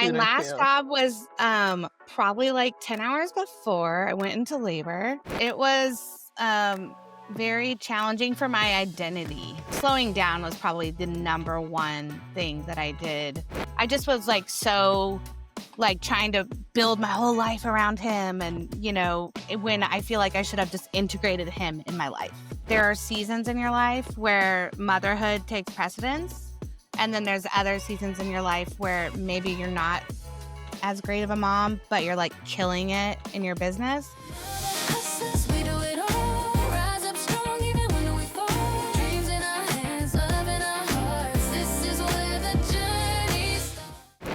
My shoot last until? job was probably like 10 hours before I went into labor. It was very challenging for my identity. Slowing down was probably the number one thing that I did. I just was like so like trying to build my whole life around him, and when I feel like I should have just integrated him in my life. There are seasons in your life where motherhood takes precedence, and then there's other seasons in your life where maybe you're not as great of a mom, but you're like killing it in your business.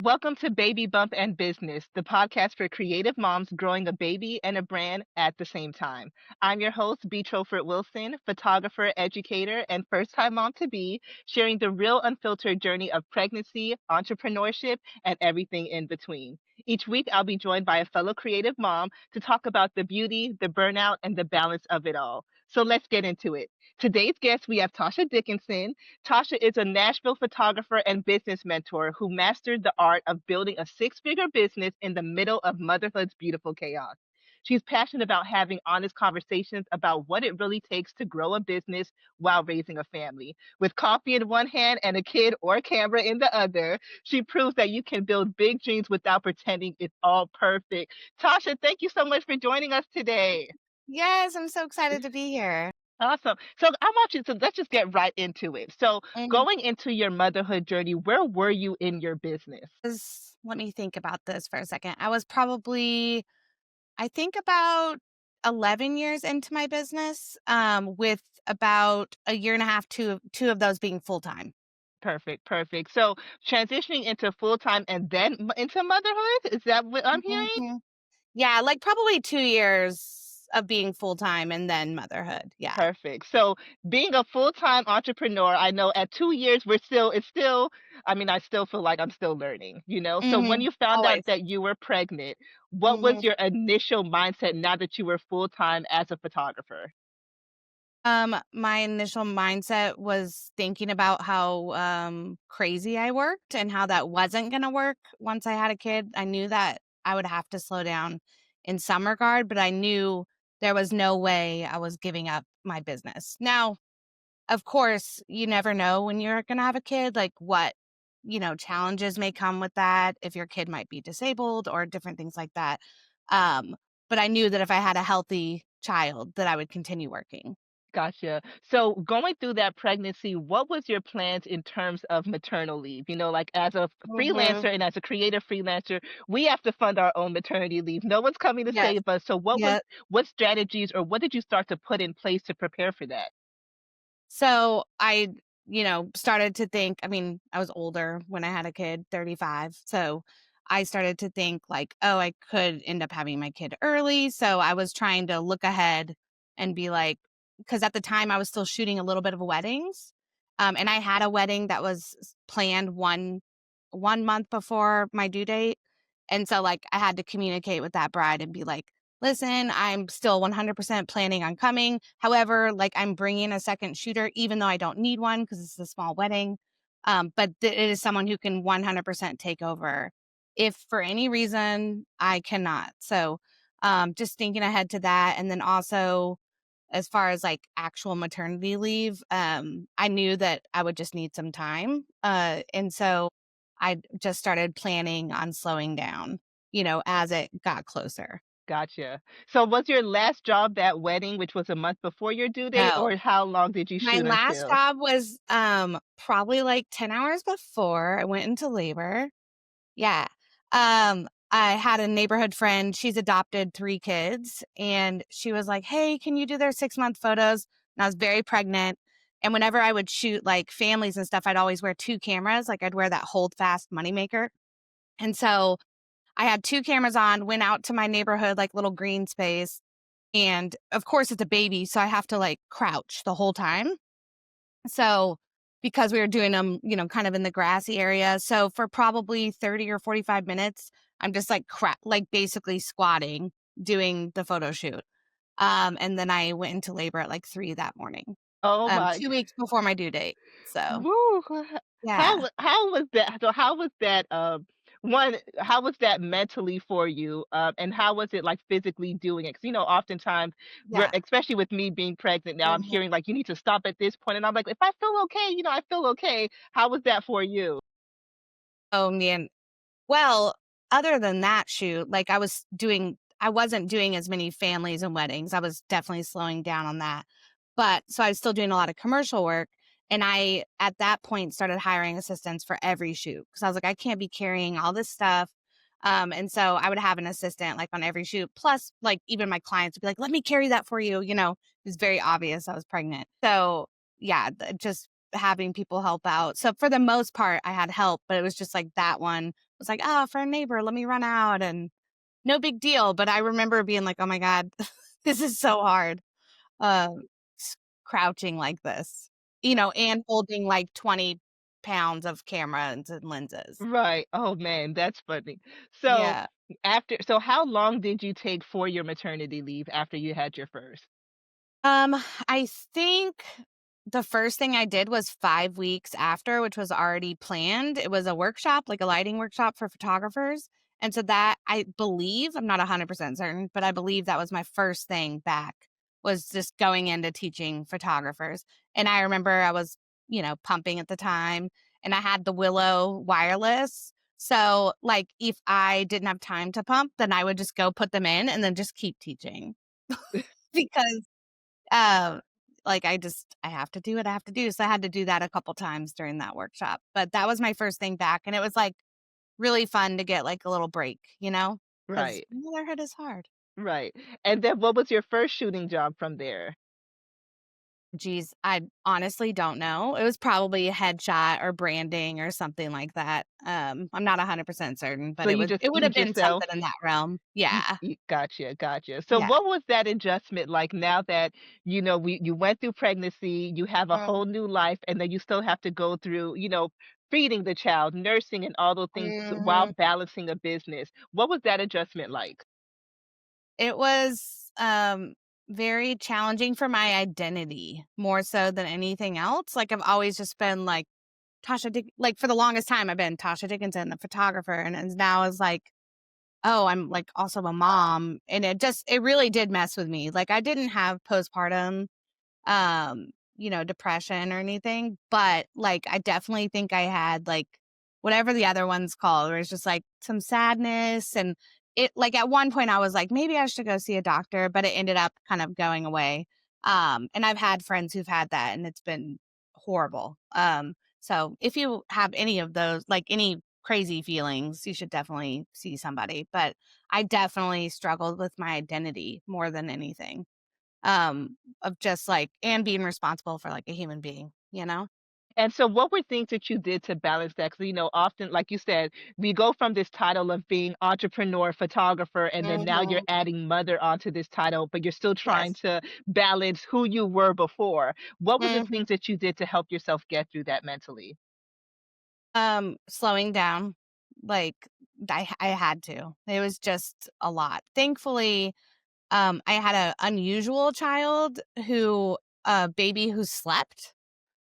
Welcome to Baby Bump and Business, the podcast for creative moms growing a baby and a brand at the same time. I'm your host, B. Troford Wilson, photographer, educator, and first-time mom to be, sharing the real unfiltered journey of pregnancy, entrepreneurship, and everything in between. Each week, I'll be joined by a fellow creative mom to talk about the beauty, the burnout, and the balance of it all. So let's get into it. Today's guest, we have Tausha Dickinson. Tausha is a Nashville photographer and business mentor who mastered the art of building a six-figure business in the middle of motherhood's beautiful chaos. She's passionate about having honest conversations about what it really takes to grow a business while raising a family. With coffee in one hand and a kid or camera in the other, she proves that you can build big dreams without pretending it's all perfect. Tausha, thank you so much for joining us today. Yes, I'm so excited to be here. Awesome. So I want you to let's just get right into it. So going into your motherhood journey, where were you in your business? Let me think about this for a second. I was probably, I think, about 11 years into my business, with about a year and a half, two of those being full time. Perfect, perfect. So transitioning into full time and then into motherhood, is that what I'm hearing? Mhm. Yeah, like probably 2 years of being full time and then motherhood. Yeah. Perfect. So being a full-time entrepreneur, I know at 2 years it's still, I mean, I still feel like I'm still learning, you know? So when you found out Always. that you were pregnant, what was hmm your initial mindset now that you were full-time as a photographer? My initial mindset was thinking about how crazy I worked and how that wasn't going to work once I had a kid. I knew that I would have to slow down in some regard, but I knew there was no way I was giving up my business. Now, of course, you never know when you're going to have a kid, like what, challenges may come with that, if your kid might be disabled or different things like that. Um, but I knew that if I had a healthy child, that I would continue working. Gotcha. So going through that pregnancy, what was your plans in terms of maternal leave? You know, like as a Mhm. freelancer and as a creative freelancer, we have to fund our own maternity leave. No one's coming to Yes. save us. So Yeah. what strategies or what did you start to put in place to prepare for that? So I, started to think, I mean, I was older when I had a kid, 35. So I started to think like, oh, I could end up having my kid early. So I was trying to look ahead and be like, because at the time I was still shooting a little bit of weddings. And I had a wedding that was planned one month before my due date. And so like I had to communicate with that bride and be like, listen, I'm still 100% planning on coming. However, like I'm bringing a second shooter, even though I don't need one because it's a small wedding. But it is someone who can 100% take over if for any reason I cannot. So just thinking ahead to that. And then also, as far as like actual maternity leave, I knew that I would just need some time. And so I just started planning on slowing down, as it got closer. Gotcha. So was your last job that wedding, which was a month before your due date, No. or how long did you My shoot last until? job was, probably, like, 10 hours before I went into labor. Yeah. I had a neighborhood friend, she's adopted 3 kids, and she was like, "Hey, can you do their 6-month photos?" And I was very pregnant, and whenever I would shoot, like, families and stuff, I'd always wear 2 cameras, like, I'd wear that hold fast moneymaker, and so I had 2 cameras on, went out to my neighborhood, like, little green space, and, of course, it's a baby, so I have to, like, crouch the whole time. So, because we were doing them, kind of in the grassy area. So for probably 30 or 45 minutes, I'm just like like basically squatting, doing the photo shoot. And then I went into labor at like 3 that morning, Oh my 2 weeks before my due date. So Woo! yeah. How was that? So how was that? one, how was that mentally for you? And how was it like physically doing it? 'Cause, oftentimes Yeah. especially with me being pregnant now, I'm Mhm. hearing like you need to stop at this point, and I'm like, if I feel okay, I feel okay. How was that for you? Oh, man. Well, other than that shoot, like I wasn't doing as many families and weddings. I was definitely slowing down on that. But so I was still doing a lot of commercial work. And I, at that point, started hiring assistants for every shoot because I was like, I can't be carrying all this stuff. And so I would have an assistant like on every shoot. Plus, like even my clients would be like, let me carry that for you. It was very obvious I was pregnant. So yeah, just having people help out. So for the most part, I had help, but it was just like that one was like, oh, for a neighbor, let me run out and no big deal. But I remember being like, oh my God, this is so hard. Um, crouching like this, and holding like 20 pounds of cameras and lenses. Right. Oh man, that's funny. So Yeah. how long did you take for your maternity leave after you had your first? Um, I think the first thing I did was 5 weeks after, which was already planned. It was a workshop, like a lighting workshop for photographers. And so that I believe, I'm not 100% certain, but I believe that was my first thing back was just going into teaching photographers. And I remember I was, pumping at the time and I had the Willow wireless. So like if I didn't have time to pump, then I would just go put them in and then just keep teaching because um, like, I have to do what I have to do, so I had to do that a couple times during that workshop, but that was my first thing back, and it was, like, really fun to get, like, a little break, because Right. motherhood is hard. Right. And then what was your first shooting job from there? Geez, I honestly don't know. It was probably a headshot or branding or something like that. I'm not 100% certain, So but you just it would have ease been yourself. something in that realm. Yeah. Gotcha, gotcha. So Yeah. what was that adjustment like now that, you went through pregnancy, you have a Mm, whole new life, and then you still have to go through, feeding the child, nursing, and all those things while mhm. balancing a business. What was that adjustment like? It was, very challenging for my identity more so than anything else. Like, I've always just been like like, for the longest time, I've been Tausha Dickinson, the photographer, and now it's like, oh, I'm, like, also a mom, and it really did mess with me. Like, I didn't have postpartum um, depression or anything, but like I definitely think I had like whatever the other one's called, where it's just like some sadness and it like at one point I was like, maybe I should go see a doctor, but it ended up kind of going away. And I've had friends who've had that and it's been horrible. So if you have any of those, like any crazy feelings, you should definitely see somebody. But I definitely struggled with my identity more than anything of just like and being responsible for like a human being? And so what were things that you did to balance that? 'Cause, often, like you said, we go from this title of being entrepreneur, photographer, and then now you're Mhm. adding mother onto this title, but you're still trying Yes. to balance who you were before. What were the Mhm. things that you did to help yourself get through that mentally? Slowing down, like I had to. It was just a lot. Thankfully, I had a unusual child who a baby who slept.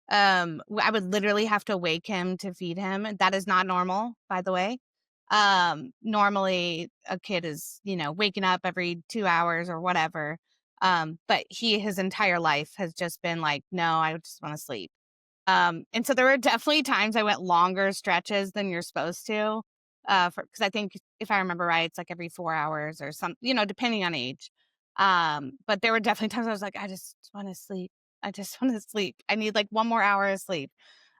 I would literally have to wake him to feed him. That is not normal, by the way. Normally a kid is, waking up every 2 hours or whatever. But his entire life has just been like, no, I just want to sleep. And so there were definitely times I went longer stretches than you're supposed to. Because I think if I remember right, it's like every 4 hours or some, depending on age. But there were definitely times I was like, I just want to sleep. I just want to sleep. I need like one more hour of sleep.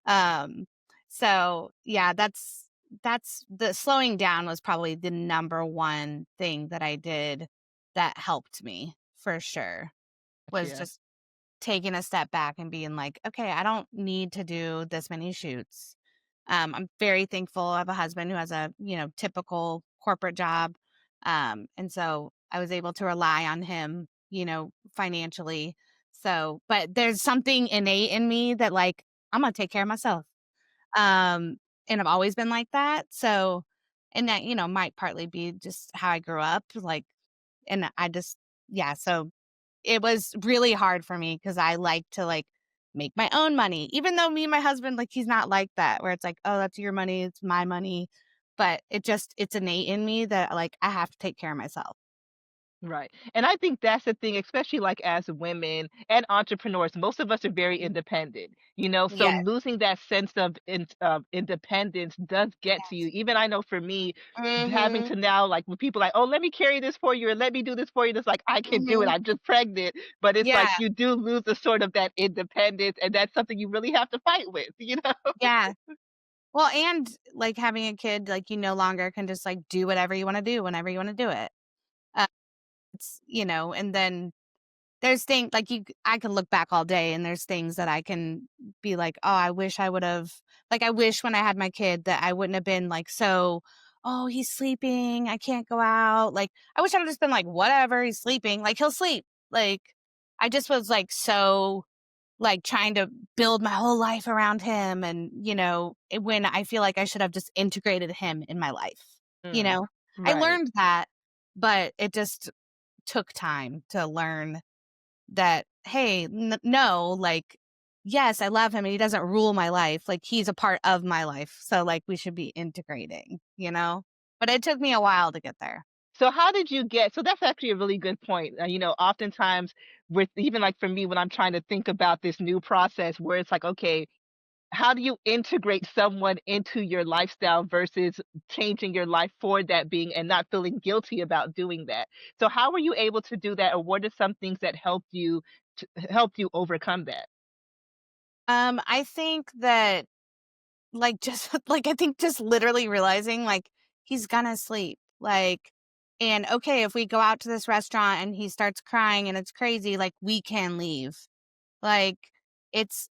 Um, so yeah, that's the slowing down was probably the number one thing that I did that helped me for sure. Was Yeah. just taking a step back and being like, okay, I don't need to do this many shoots. I'm very thankful I have a husband who has a, typical corporate job. And so I was able to rely on him, financially. So, but there's something innate in me that like, I'm going to take care of myself. Um, and I've always been like that. So, and that, might partly be just how I grew up. Like, and I just, yeah. So it was really hard for me because I like to, like, make my own money, even though me and my husband, like, he's not like that, where it's like, "Oh, that's your money, it's my money." but it's innate in me that, like, I have to take care of myself. Right. And I think that's the thing, especially like as women and entrepreneurs, most of us are very Mhm. independent, so Yes. losing that sense of independence does get to you. Yes. Even I know for me, having Mhm. to now, like when people like, oh, let me carry this for you or let me do this for you, it's like, I can do it. Mhm. I'm just pregnant. But it's Yeah. like you do lose a sort of that independence. And that's something you really have to fight with? Yeah. Well, and, like, having a kid, like, you no longer can just, like, do whatever you wanna do whenever you wanna do it. Uh, and then there's things like I can look back all day and there's things that I can be like, "Oh, I wish I would've," like, I wish when I had my kid that I wouldn't have been like, so, "Oh, he's sleeping, I can't go out." Like, I wish I would've just been like, "Whatever, he's sleeping, like, he'll sleep." Like, I just was, like, so, like, trying to build my whole life around him and, when I feel like I should have just integrated him in my life, you Mm, know? I right. learned that, but it just took time to learn that, "Hey, no, like, yes, I love him and he doesn't rule my life, like, he's a part of my life, so, like, we should be integrating," you know? But it took me a while to get there. So how did you get so that's actually a really good point. Oftentimes with even like for me when I'm trying to think about this new process where it's like, okay, how do you integrate someone into your lifestyle versus changing your life for that being and not feeling guilty about doing that? So how were you able to do that or what are some things that helped you overcome that? I think that, like, just like, I think just literally realizing, like, he's gonna sleep, like, and, okay, if we go out to this restaurant and he starts crying and it's crazy, like, we can leave. Like, it's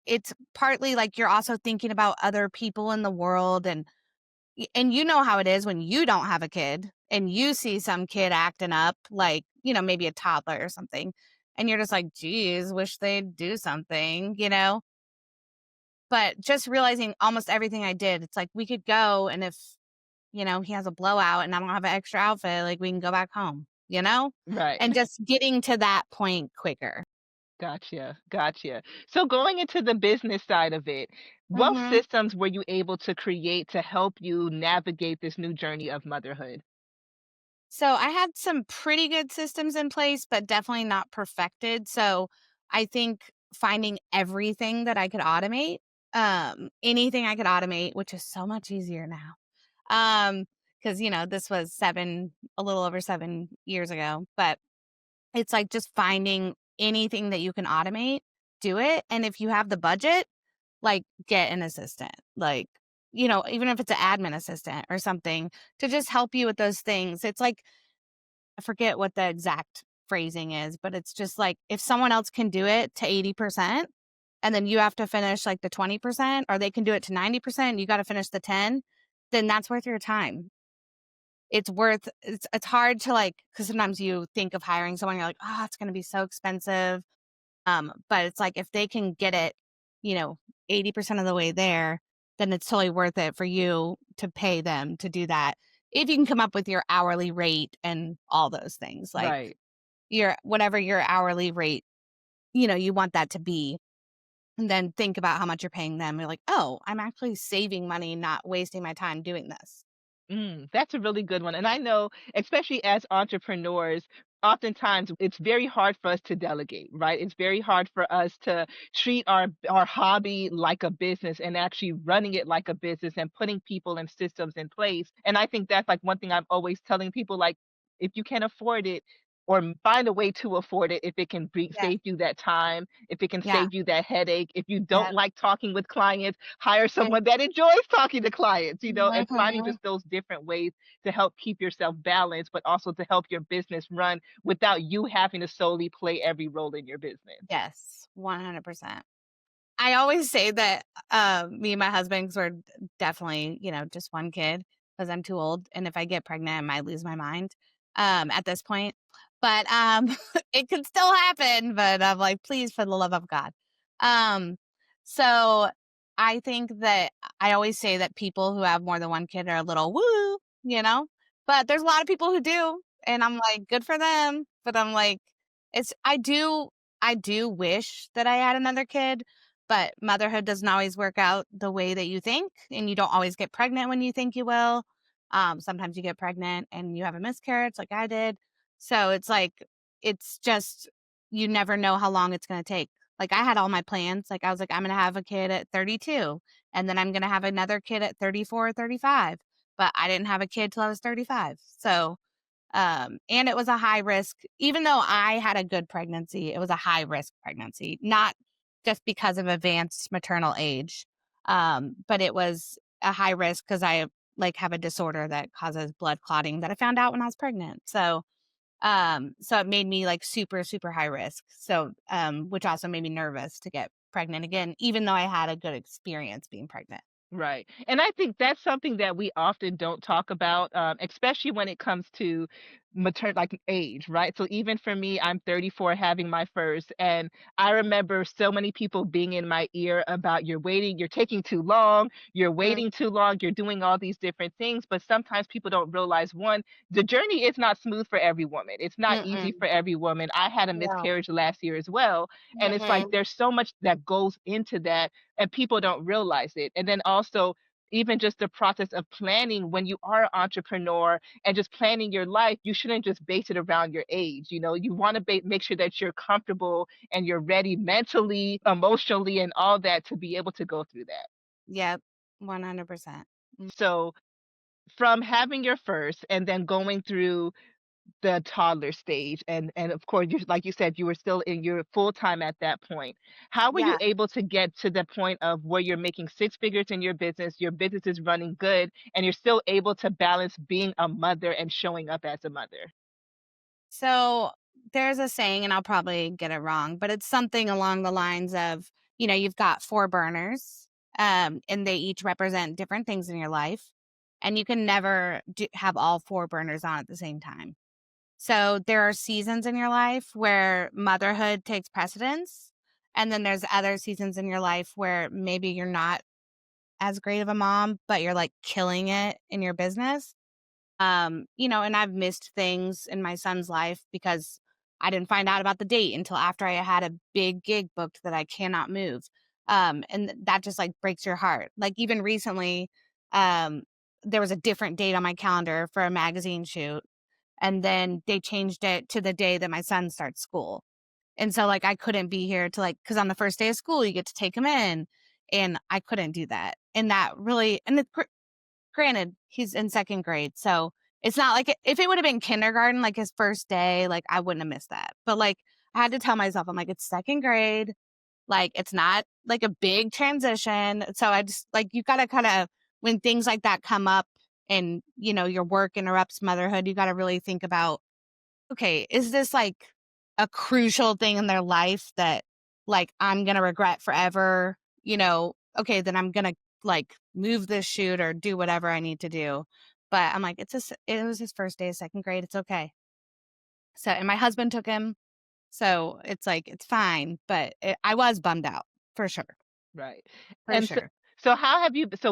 partly, like, you're also thinking about other people in the world, and you know how it is when you don't have a kid and you see some kid acting up, like, maybe a toddler or something, and you're just like, "Geez, wish they'd do something," you know? But just realizing almost everything I did, it's like we could go, and if, he has a blowout and I don't have an extra outfit, like, we can go back home, you know? Right. And just getting to that point quicker. Gotcha. Gotcha. So going into the business side of it, what Mhm. systems were you able to create to help you navigate this new journey of motherhood? So I had some pretty good systems in place, but definitely not perfected. So I think finding everything that I could automate, anything I could automate, which is so much easier now. Because this was a little over 7 years ago, but it's like just finding anything that you can automate, do it. And if you have the budget, like, get an assistant, like, even if it's an admin assistant or something to just help you with those things. It's like, I forget what the exact phrasing is, but it's just like if someone else can do it to 80% and then you have to finish like the 20%, or they can do it to 90%, and you got to finish the 10, then that's worth your time. It's hard to, like, cuz sometimes you think of hiring someone, you're like, "Oh, it's going to be so expensive." But it's like if they can get it, you know, 80% of the way there, then it's totally worth it for you to pay them to do that. If you can come up with your hourly rate and all those things, like Right. your whatever your hourly rate, you want that to be. And then think about how much you're paying them. You're like, oh, I'm actually saving money, not wasting my time doing this. That's a really good one. And I know, especially as entrepreneurs, oftentimes it's very hard for us to delegate, right? It's very hard for us to treat our hobby like a business and actually running it like a business and putting people and systems in place. And I think that's like one thing I'm always telling people, like, if you can afford it or find a way to afford it, if it can Yeah. save you that time, if it can Yeah. save you that headache, if you don't Yeah. like talking with clients, hire someone that enjoys talking to clients, and finding Mhm. just those different ways to help keep yourself balanced, but also to help your business run without you having to solely play every role in your business. Yes. 100%. I always say that, me and my husband, 'cause we're definitely, just one kid, because 'cause I'm too old, and if I get pregnant, I might lose my mind, at this point. But, it could still happen, but I'm like, "Please, for the love of God." Um, so I think that I always say that people who have more than one kid are a little woo, but there's a lot of people who do, and I'm like, "Good for them," but I'm like, it's I do wish that I had another kid, but motherhood doesn't always work out the way that you think, and you don't always get pregnant when you think you will. Sometimes you get pregnant and you have a miscarriage like I did. So it's like, it's just, you never know how long it's going to take. Like I had all my plans. Like I was like, I'm going to have a kid at 32 and then I'm going to have another kid at 34 or 35. But I didn't have a kid till I was 35. So, and it was a high risk, even though I had a good pregnancy, it was a high risk pregnancy, not just because of advanced maternal age. But it was a high risk because I like have a disorder that causes blood clotting that I found out when I was pregnant. So it made me like super, super high risk. So, which also made me nervous to get pregnant again, even though I had a good experience being pregnant. Right. And I think that's something that we often don't talk about, especially when it comes to like age, right? So even for me, I'm 34 having my first, and I remember so many people being in my ear about you're waiting, you're taking too long, you're Mm, waiting too long, you're doing all these different things. But sometimes people don't realize one, the journey is not smooth for every woman. It's not easy mm-mm, for every woman. I had a no. miscarriage last year as well. And it's like Hmm. there's so much that goes into that and people don't realize it. And then also, even just the process of planning when you are an entrepreneur and just planning your life, you shouldn't just base it around your age. You know, you want to make sure that you're comfortable and you're ready mentally, emotionally, and all that to be able to go through that. Yep. 100%. So, from having your first and then going through the toddler stage and of course you like you said you were still in your full time at that point. How were you Yeah. able to get to the point of where you're making six figures in your business is running good, and you're still able to balance being a mother and showing up as a mother? So there's a saying, and I'll probably get it wrong, but it's something along the lines of, you've got four burners, and they each represent different things in your life. And you can never have all four burners on at the same time. So there are seasons in your life where motherhood takes precedence. And then there's other seasons in your life where maybe you're not as great of a mom, but you're like killing it in your business. And I've missed things in my son's life because I didn't find out about the date until after I had a big gig booked that I cannot move. That just like breaks your heart. Like even recently, um, there was a different date on my calendar for a magazine shoot, and then they changed it to the day that my son starts school. And so like I couldn't be here to like, because on the first day of school you get to take him in, and I couldn't do that. And that really, and granted, he's in 2nd grade, so it's not like if it would've been kindergarten, like his first day, like, I wouldn't have missed that. But, like, I had to tell myself, I'm like, "It's 2nd grade, like, it's not, like, a big transition." So I just like, you gotta kinda when things like that come up and, your work interrupts motherhood, you gotta really think about, okay, is this like a crucial thing in their life that like I'm gonna regret forever? Okay, then I'm gonna like move this shoot or do whatever I need to do. But I'm like, it was his first day of 2nd grade. It's okay. So, and my husband took him. So it's like, it's fine. But I was bummed out for sure. Right. For And sure. so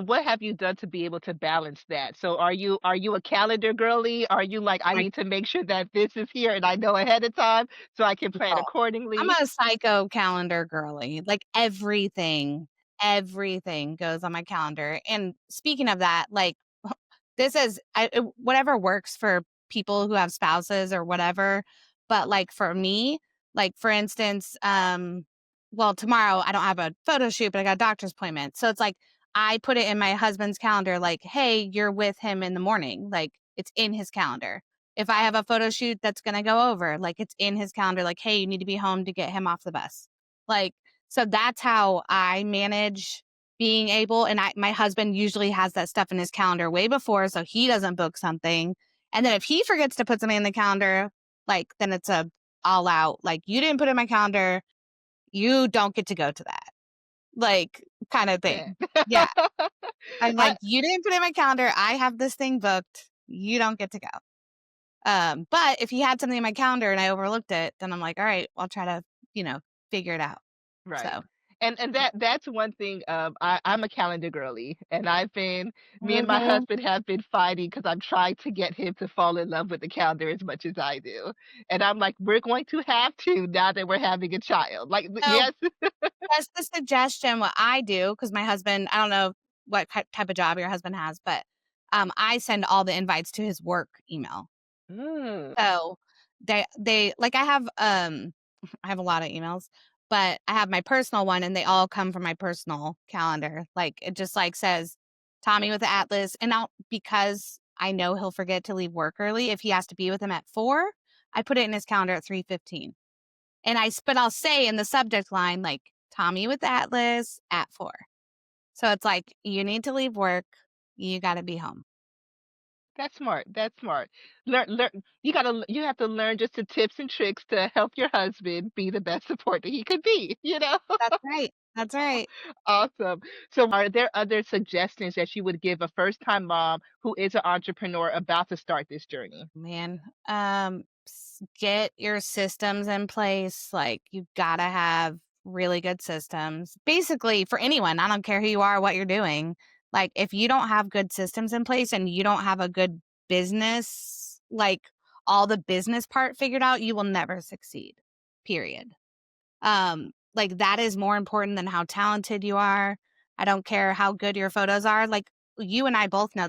what have you done to be able to balance that? So are you a calendar girly? Are you like, I Like, need to make sure that this is here and I know ahead of time so I can plan no. I'm accordingly? a psycho calendar girly. Like everything goes on my calendar. And speaking of that, like whatever works for people who have spouses or whatever. But like for me, like for instance, well, tomorrow I don't have a photo shoot, but I got a doctor's appointment. So it's like I put it in my husband's calendar, like, hey, you're with him in the morning. Like it's in his calendar. If I have a photo shoot that's gonna go over, like it's in his calendar, like, hey, you need to be home to get him off the bus. Like, so that's how I manage being able, and my husband usually has that stuff in his calendar way before, so he doesn't book something. And then if he forgets to put something in the calendar, like then it's a all out, like you didn't put it in my calendar, you don't get to go to that. Like kind of Yeah. thing. Yeah. I'm like, I you didn't put it in my calendar. I have this thing booked. You don't get to go. But if he had something in my calendar and I overlooked it, then I'm like, all right, I'll try to, figure it out. Right. So And that's one thing, I'm a calendar girly, and me and my mhm. husband have been fighting because 'cause I'm trying to get him to fall in love with the calendar as much as I do. And I'm like, "We're going to have to now that we're having a child." Like, So yes. that's the suggestion. What I do, because my husband, I don't know what type of job your husband has, but I send all the invites to his work email. Mm. So they like I have I have a lot of emails, but I have my personal one and they all come from my personal calendar. Like it just like says Tommy with the Atlas and now because I know he'll forget to leave work early if he has to be with him at 4, I put it in his calendar at 3:15. And but I'll say in the subject line like Tommy with the Atlas at 4. So it's like you need to leave work, you got to be home. That's smart. That's smart. Learn. You have to learn just the tips and tricks to help your husband be the best support that he could be, you know? That's right. That's right. Awesome. So are there other suggestions that you would give a first-time mom who is an entrepreneur about to start this journey? Man, get your systems in place. Like, you gotta have really good systems. Basically, for anyone, I don't care who you are, what you're doing. Like, if you don't have good systems in place and you don't have a good business, like all the business part figured out, you will never succeed. Period. Like that is more important than how talented you are. I don't care how good your photos are. Like you and I both know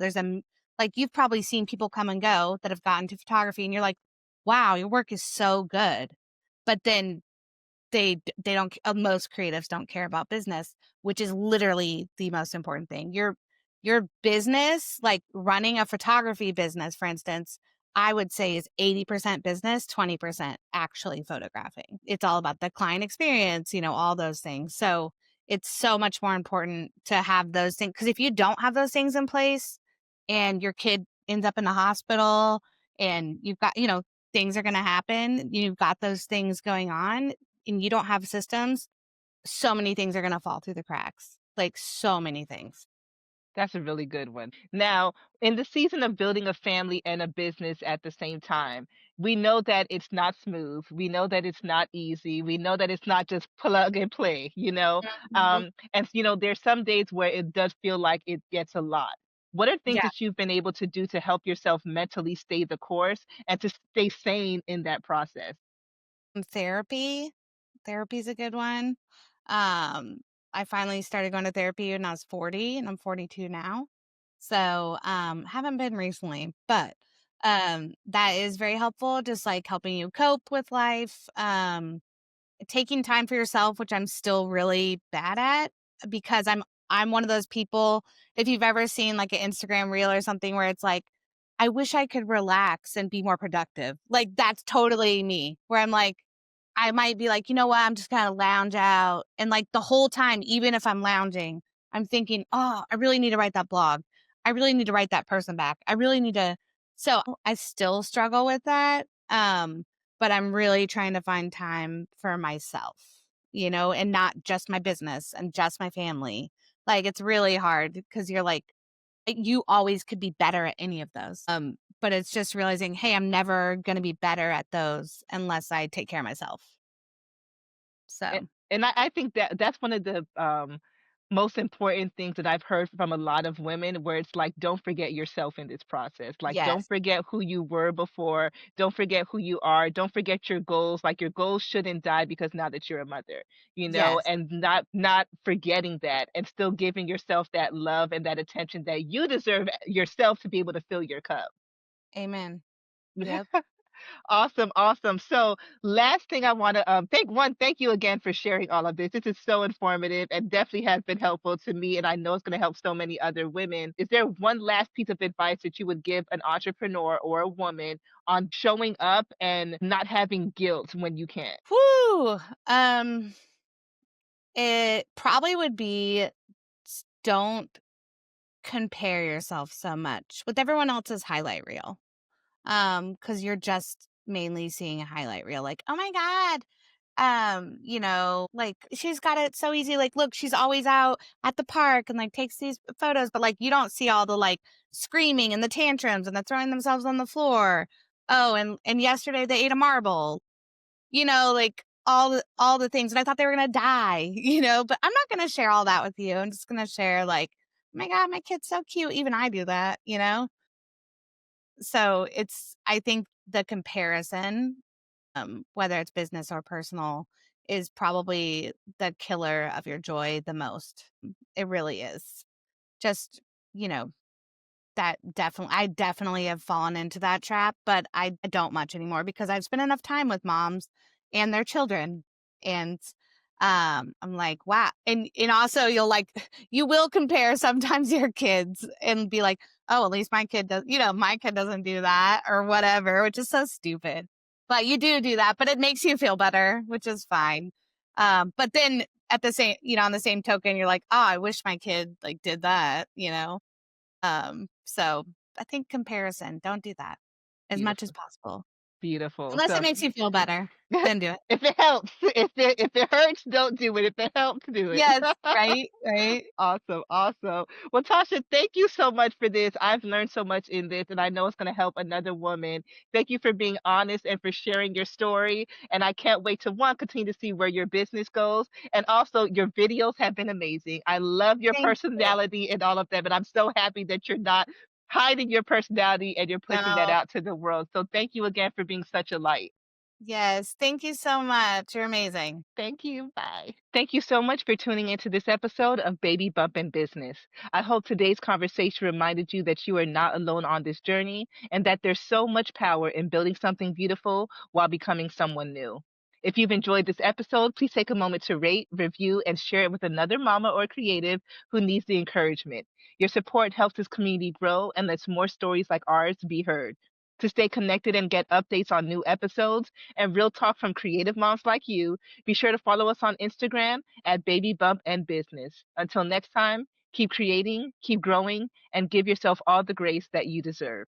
like you've probably seen people come and go that have gotten to photography and you're like, "Wow, your work is so good." But then they don't most creatives don't care about business, which is literally the most important thing. Your business, like running a photography business, for instance, I would say is 80% business, 20% actually photographing. It's all about the client experience, all those things. So it's so much more important to have those things because if you don't have those things in place and your kid ends up in the hospital and you've got, things are going to happen, you've got those things going on and you don't have systems, so many things are gonna fall through the cracks, like, so many things. That's a really good one. Now, in the season of building a family and a business at the same time, we know that it's not smooth. We know that it's not easy. We know that it's not just plug and play, you know? Mhm. There's some days where it does feel like it gets a lot. What are things Yeah, that you've been able to do to help yourself mentally stay the course and to stay sane in that process? therapy. Therapy's a good one. Um, I finally started going to therapy when I was 40, and I'm 42 now. So, haven't been recently, but, that is very helpful, just, like, helping you cope with life, taking time for yourself, which I'm still really bad at because I'm one of those people, if you've ever seen like an Instagram reel or something where it's like, I wish I could relax and be more productive. Like that's totally me, where I'm like, I might be like, you know what, I'm just gonna lounge out. And like the whole time, even if I'm lounging, I'm thinking, oh, I really need to write that blog. I really need to write that person back. I really need to. So I still struggle with that. But I'm really trying to find time for myself, and not just my business and just my family. Like it's really hard because you're like, you always could be better at any of those. But it's just realizing, hey, I'm never going to be better at those unless I take care of myself. And So, I think that that's one of the, most important things that I've heard from a lot of women where it's like, "Don't forget yourself in this process." Like, don't yes, forget who you were before, don't forget who you are, don't forget your goals, like, your goals shouldn't die because now that you're a mother, yes, and not forgetting that and still giving yourself that love and that attention that you deserve yourself to be able to fill your cup. amen. Yep. Awesome, awesome. So, last thing I want to thank you again for sharing all of this. This is so informative and definitely has been helpful to me, and I know it's going to help so many other women. Is there one last piece of advice that you would give an entrepreneur or a woman on showing up and not having guilt when you can't? Whoo. It probably would be don't compare yourself so much with everyone else's highlight reel. Because you're just mainly seeing a highlight reel, like, oh my God, like she's got it so easy. Like, look, she's always out at the park and like takes these photos, but like you don't see all the like screaming and the tantrums and the throwing themselves on the floor. Oh, and yesterday they ate a marble, like all the things. And I thought they were gonna die, but I'm not gonna share all that with you. I'm just gonna share like, oh my God, my kid's so cute. Even I do that. So I think the comparison, whether it's business or personal, is probably the killer of your joy the most. It really is. Just, you know, That definitely I definitely have fallen into that trap, but I don't much anymore because I've spent enough time with moms and their children. And I'm like, wow. And also you'll like you will compare sometimes your kids and be like, oh, at least my kid does, my kid doesn't do that or whatever, which is so stupid. But you do that, but it makes you feel better, which is fine. But then at the same, on the same token, you're like, oh, I wish my kid like did that. So I think comparison, don't do that as much as Beautiful. possible. Beautiful. Unless it So makes you feel better, then do it. if it helps, if it hurts, don't do it. If it helps, do it. Yes, right, right. Awesome, awesome. Well, Tasha, thank you so much for this. I've learned so much in this, and I know it's going to help another woman. Thank you for being honest and for sharing your story. And I can't wait to one, continue to see where your business goes. And also, your videos have been amazing. I love your Thank you. personality and all of that, but I'm so happy that you're not hiding your personality and you're pushing that No. out to the world. So thank you again for being such a light. Yes, thank you so much. You're amazing. Thank you. Bye. Thank you so much for tuning into this episode of Baby Bump and Business. I hope today's conversation reminded you that you are not alone on this journey and that there's so much power in building something beautiful while becoming someone new. If you've enjoyed this episode, please take a moment to rate, review, and share it with another mama or creative who needs the encouragement. Your support helps this community grow and lets more stories like ours be heard. To stay connected and get updates on new episodes and real talk from creative moms like you, be sure to follow us on Instagram at Baby Bump and Business. Until next time, keep creating, keep growing, and give yourself all the grace that you deserve.